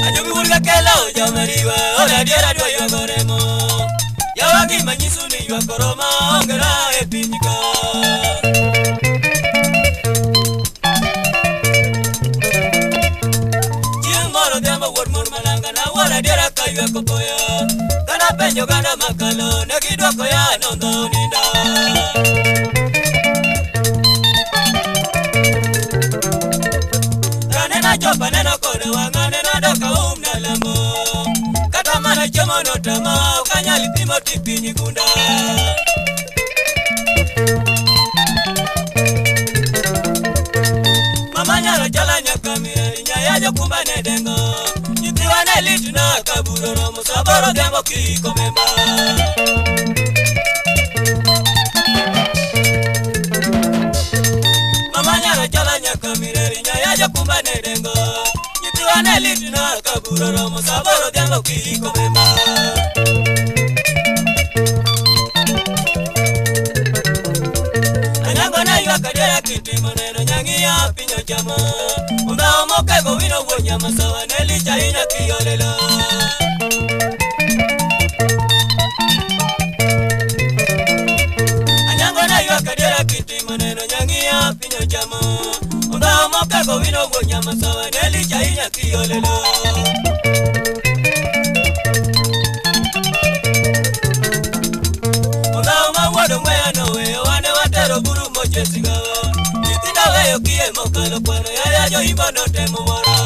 Ajobi wulga kela ojo mariwa ola diera do yogoremo yawagi manyisu ni yogoroma ongera epinyika Jimoro dembo wor mor malanga na wala diera kaywe kopoya kana penjo gana makalo negidwako ya nondo ninda Jopa nena kone wanga nena doka umna lambo Kata mana chemo notama ukanyali pimo tipini gunda Mama nyara jala nyakamiri nyaya jokumba nedengo Jitiwa nelitu na kaburoro musaboro gembo kiko memba Mama nyara jala nyakamiri nyaya jokumba nedengo Jitiwa nelitu na kaburoro musaboro gembo kiko memba Anyango na iwa kadera kiti moneno nyangi ya pinyo jama Umba omokego wino wonya masawa nelicha inya kiyolela Anyango na iwa kadera kiti moneno nyangi ya pinyo jama Umba omokego wino wonya masawa nelicha inya kiyolela Wado mwea nowe wane watero buru moche sigawa Nitinda weyo kie mokalo kwano ya yo himbo note mwara